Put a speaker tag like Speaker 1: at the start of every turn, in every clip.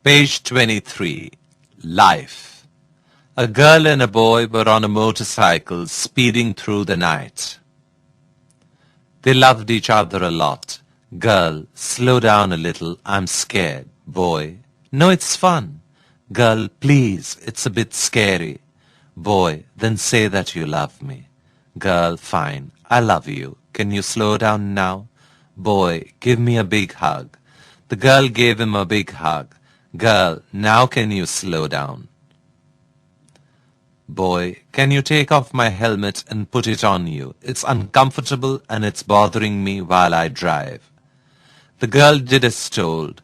Speaker 1: Page 23. Life. A girl and a boy were on a motorcycle speeding through the night. They loved each other a lot. Girl, slow down a little, I'm scared. Boy, no, it's fun. Girl, please, it's a bit scary. Boy, then say that you love me. Girl, fine, I love you. Can you slow down now? Boy, give me a big hug. The girl gave him a big hug. Girl, now can you slow down? Boy, can you take off my helmet and put it on you? It's uncomfortable and it's bothering me while I drive. The girl did as told.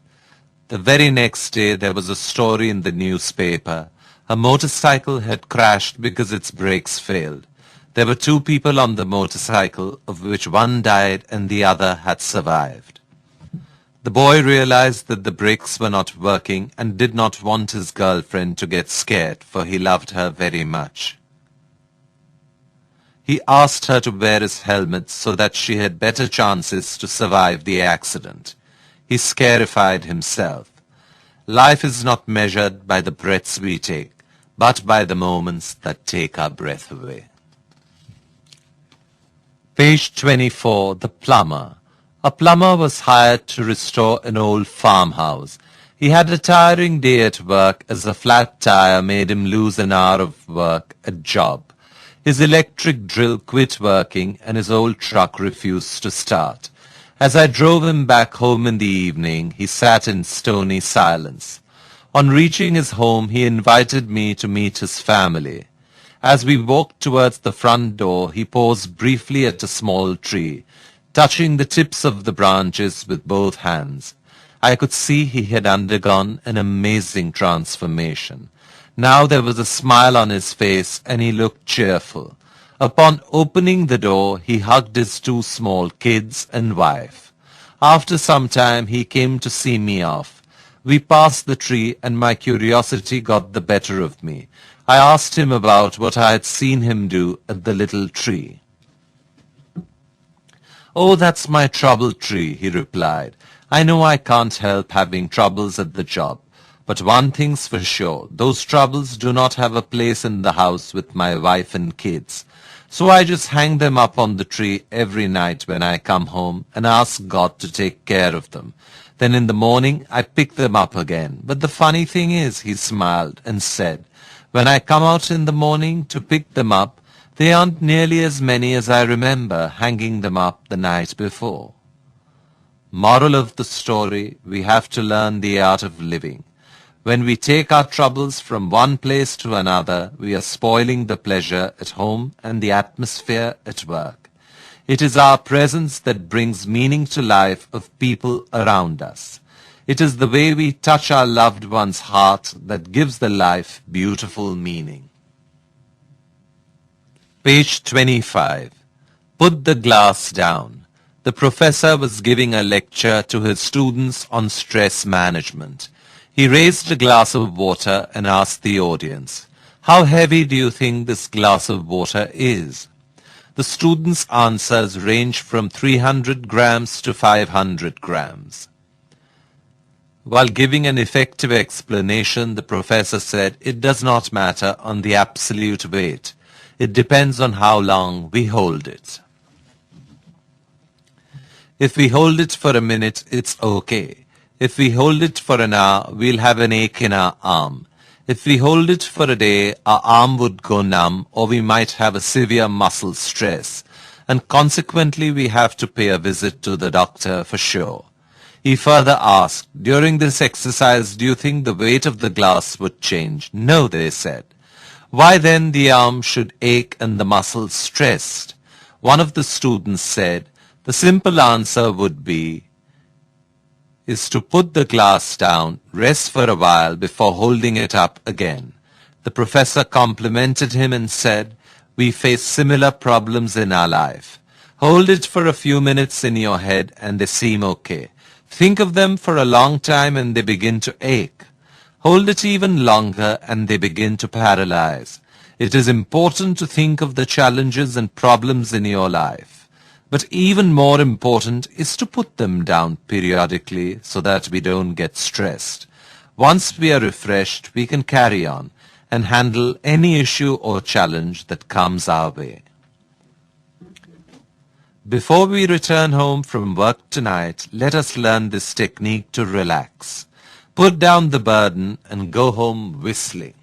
Speaker 1: The very next day there was a story in the newspaper. A motorcycle had crashed because its brakes failed. There were 2 people on the motorcycle, of which one died and the other had survived. The boy realized that the brakes were not working and did not want his girlfriend to get scared, for he loved her very much. He asked her to wear his helmet so that she had better chances to survive the accident. He scarified himself. Life is not measured by the breaths we take, but by the moments that take our breath away. Page 24. The Plumber. A plumber was hired to restore an old farmhouse. He had a tiring day at work as a flat tire made him lose an hour of work at job. His electric drill quit working and his old truck refused to start. As I drove him back home in the evening, he sat in stony silence. On reaching his home, he invited me to meet his family. As we walked towards the front door, he paused briefly at a small tree, touching the tips of the branches with both hands. I could see he had undergone an amazing transformation. Now there was a smile on his face and he looked cheerful. Upon opening the door, he hugged his 2 small kids and wife. After some time, he came to see me off. We passed the tree and my curiosity got the better of me. I asked him about what I had seen him do at the little tree. "Oh, that's my trouble tree," he replied. "I know I can't help having troubles at the job. But one thing's for sure, those troubles do not have a place in the house with my wife and kids. So I just hang them up on the tree every night when I come home and ask God to take care of them. Then in the morning I pick them up again. But the funny thing is," he smiled and said, "when I come out in the morning to pick them up, they aren't nearly as many as I remember hanging them up the night before." Moral of the story, we have to learn the art of living. When we take our troubles from one place to another, we are spoiling the pleasure at home and the atmosphere at work. It is our presence that brings meaning to life of people around us. It is the way we touch our loved one's heart that gives the life beautiful meaning. Page 25. Put the glass down. The professor was giving a lecture to his students on stress management. He raised a glass of water and asked the audience, "How heavy do you think this glass of water is?" The students' answers ranged from 300 grams to 500 grams. While giving an effective explanation, the professor said, "It does not matter on the absolute weight. It depends on how long we hold it. If we hold it for a minute, it's okay. If we hold it for an hour, we'll have an ache in our arm. If we hold it for a day, our arm would go numb, or we might have a severe muscle stress, and consequently we have to pay a visit to the doctor for sure." He further asked, "During this exercise, do you think the weight of the glass would change?" "No," they said. "Why then the arm should ache and the muscles stressed?" One of the students said, "The simple answer would be, is to put the glass down, rest for a while before holding it up again." The professor complimented him and said, "We face similar problems in our life. Hold it for a few minutes in your head and they seem okay. Think of them for a long time and they begin to ache. Hold it even longer and they begin to paralyze. It is important to think of the challenges and problems in your life. But even more important is to put them down periodically so that we don't get stressed. Once we are refreshed, we can carry on and handle any issue or challenge that comes our way. Before we return home from work tonight, let us learn this technique to relax. Put down the burden and go home whistling.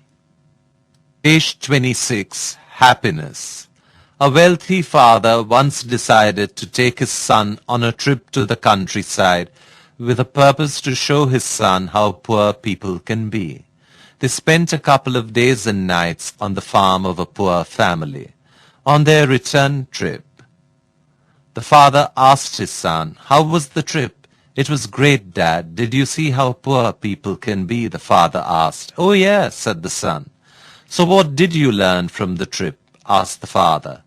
Speaker 1: Page 26. Happiness. A wealthy father once decided to take his son on a trip to the countryside with a purpose to show his son how poor people can be. They spent a couple of days and nights on the farm of a poor family. On their return trip, the father asked his son, "How was the trip?" "It was great, Dad. Did you see how poor people can be?" the father asked. "Oh, yes," said the son. "So what did you learn from the trip?" asked the father.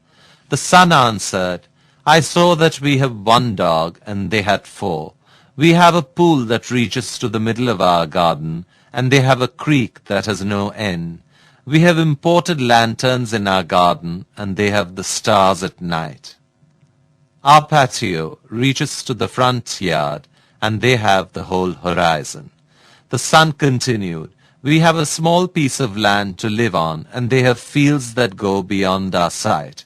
Speaker 1: The son answered, "I saw that we have one dog and they had four. We have a pool that reaches to the middle of our garden, and they have a creek that has no end. We have imported lanterns in our garden, and they have the stars at night. Our patio reaches to the front yard, and they have the whole horizon." The son continued, "We have a small piece of land to live on, and they have fields that go beyond our sight.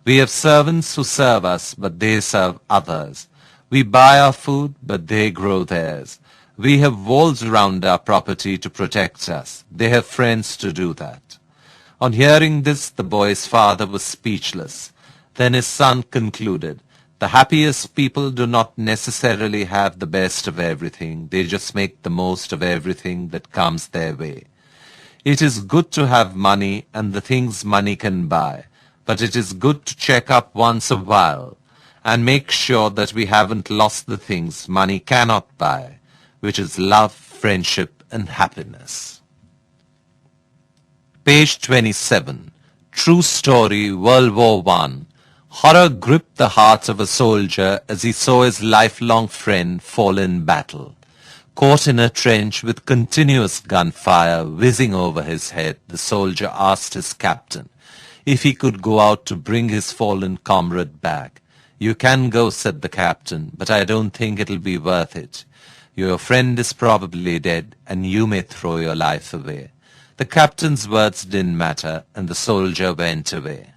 Speaker 1: We have servants who serve us, but they serve others. We buy our food, but they grow theirs. We have walls around our property to protect us. They have friends to do that." On hearing this, the boy's father was speechless. Then his son concluded, "The happiest people do not necessarily have the best of everything. They just make the most of everything that comes their way. It is good to have money and the things money can buy, but it is good to check up once a while and make sure that we haven't lost the things money cannot buy, which is love, friendship, and happiness." Page 27. True story, World War I. Horror gripped the heart of a soldier as he saw his lifelong friend fall in battle. Caught in a trench with continuous gunfire whizzing over his head, the soldier asked his captain if he could go out to bring his fallen comrade back. "You can go," said the captain, "but I don't think it'll be worth it. Your friend is probably dead, and you may throw your life away." The captain's words didn't matter, and the soldier went away.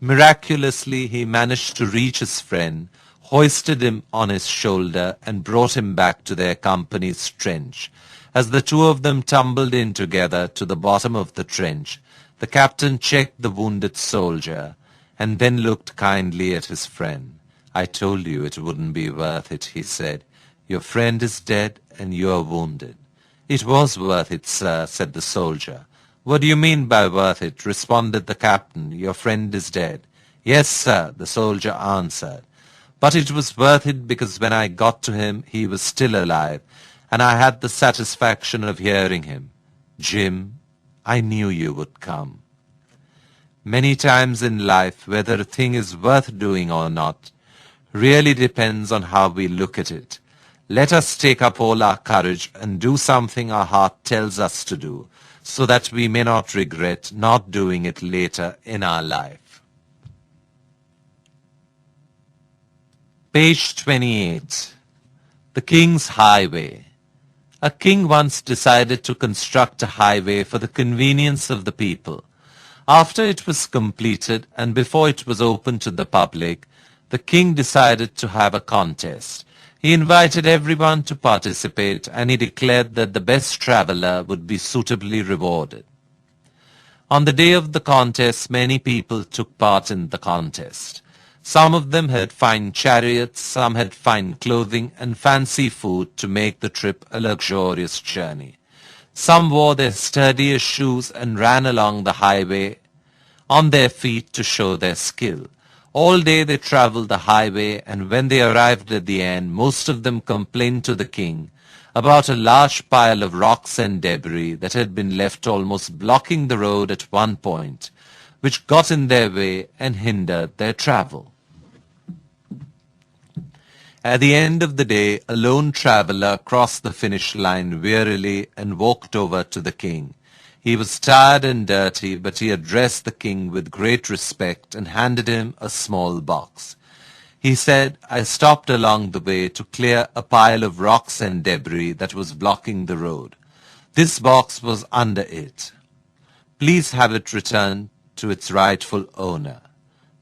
Speaker 1: Miraculously, he managed to reach his friend, hoisted him on his shoulder, and brought him back to their company's trench. As the two of them tumbled in together to the bottom of the trench, the captain checked the wounded soldier, and then looked kindly at his friend. "I told you it wouldn't be worth it," he said. "Your friend is dead, and you are wounded." "It was worth it, sir," said the soldier. "What do you mean by worth it?" responded the captain. "Your friend is dead." "Yes, sir," the soldier answered. "But it was worth it because when I got to him, he was still alive, and I had the satisfaction of hearing him. 'Jim, I knew you would come.'" Many times in life, whether a thing is worth doing or not, really depends on how we look at it. Let us take up all our courage and do something our heart tells us to do, so that we may not regret not doing it later in our life. Page 28. The King's Highway. A king once decided to construct a highway for the convenience of the people. After it was completed and before it was open to the public, the king decided to have a contest. He invited everyone to participate, and he declared that the best traveler would be suitably rewarded. On the day of the contest, many people took part in the contest. Some of them had fine chariots, some had fine clothing and fancy food to make the trip a luxurious journey. Some wore their sturdiest shoes and ran along the highway on their feet to show their skill. All day they traveled the highway, and when they arrived at the end, most of them complained to the king about a large pile of rocks and debris that had been left almost blocking the road at one point, which got in their way and hindered their travel. At the end of the day, a lone traveler crossed the finish line wearily and walked over to the king. He was tired and dirty, but he addressed the king with great respect and handed him a small box. He said, I stopped along the way to clear a pile of rocks and debris that was blocking the road. This box was under it. Please have it returned to its rightful owner.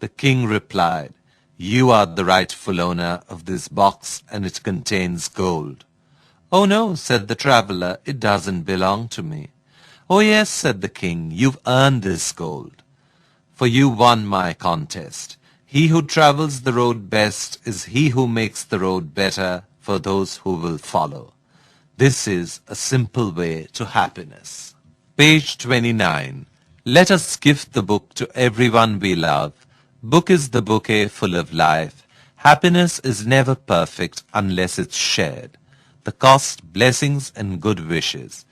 Speaker 1: The king replied, You are the rightful owner of this box and it contains gold. Oh no, said the traveler, it doesn't belong to me. Oh yes, said the king, you've earned this gold. For you won my contest. He who travels the road best is he who makes the road better for those who will follow. This is a simple way to happiness. Page 29. Let us gift the book to everyone we love. Book is the bouquet full of life. Happiness is never perfect unless it's shared. The cost, blessings and good wishes.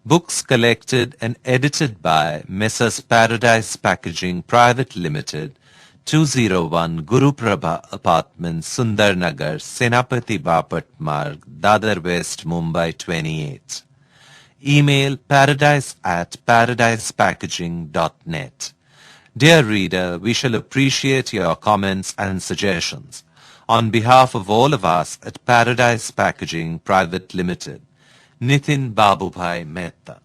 Speaker 1: Books collected and edited by Messrs. Paradise Packaging Private Limited, 201 Guru Prabha Apartments, Sundarnagar, Senapati Bapat Marg, Dadar West, Mumbai 28. Email paradise@paradisepackaging.net. Dear reader, we shall appreciate your comments and suggestions. On behalf of all of us at Paradise Packaging Private Limited, Nitin Babubhai Mehta.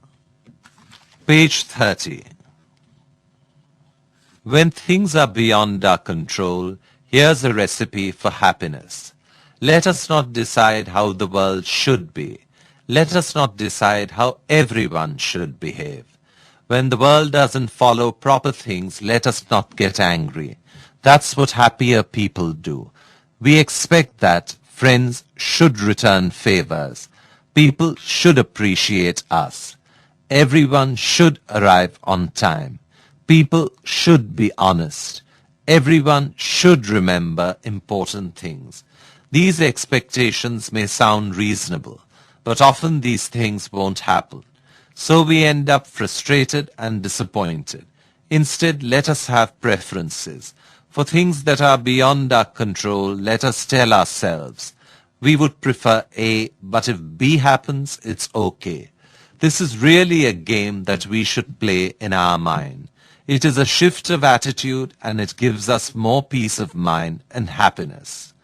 Speaker 1: Page 30. When things are beyond our control, here's a recipe for happiness. Let us not decide how the world should be. Let us not decide how everyone should behave. When the world doesn't follow proper things, let us not get angry. That's what happier people do. We expect that friends should return favors. People should appreciate us. Everyone should arrive on time. People should be honest. Everyone should remember important things. These expectations may sound reasonable, but often these things won't happen. So we end up frustrated and disappointed. Instead, let us have preferences. For things that are beyond our control, let us tell ourselves, we would prefer A, but if B happens, it's okay. This is really a game that we should play in our mind. It is a shift of attitude and it gives us more peace of mind and happiness.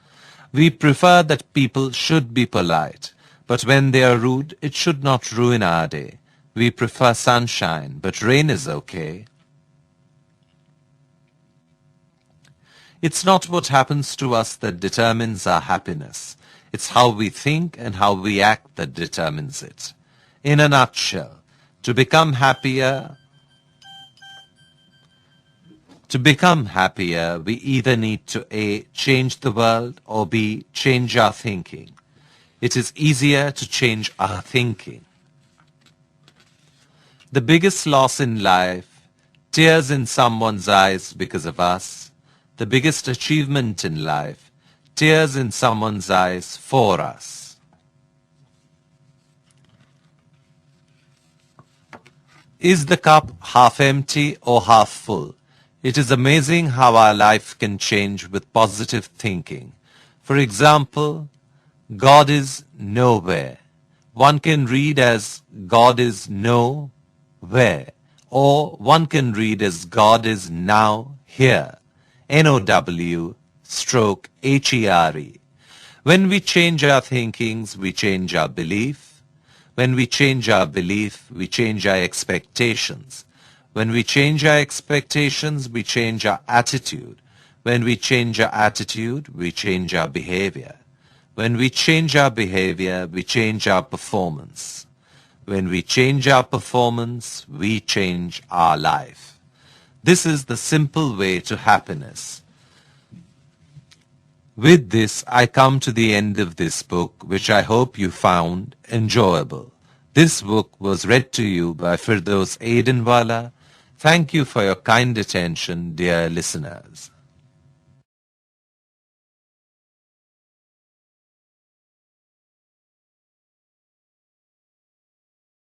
Speaker 1: We prefer that people should be polite, but when they are rude, it should not ruin our day. We prefer sunshine, but rain is okay. It's not what happens to us that determines our happiness. It's how we think and how we act that determines it. In a nutshell, to become happier, we either need to A, change the world, or B, change our thinking. It is easier to change our thinking. The biggest loss in life, tears in someone's eyes because of us. The biggest achievement in life, tears in someone's eyes for us. Is the cup half empty or half full? It is amazing how our life can change with positive thinking. For example, God is nowhere. One can read as God is nowhere, or one can read as God is now here. NOW/HERE. When we change our thinkings, we change our belief. When we change our belief, we change our expectations. When we change our expectations, we change our attitude. When we change our attitude, we change our behavior. When we change our behavior, we change our performance. When we change our performance, we change our life. This is the simple way to happiness. With this, I come to the end of this book, which I hope you found enjoyable. This book was read to you by Firdaus Aidenwala. Thank you for your kind attention, dear listeners.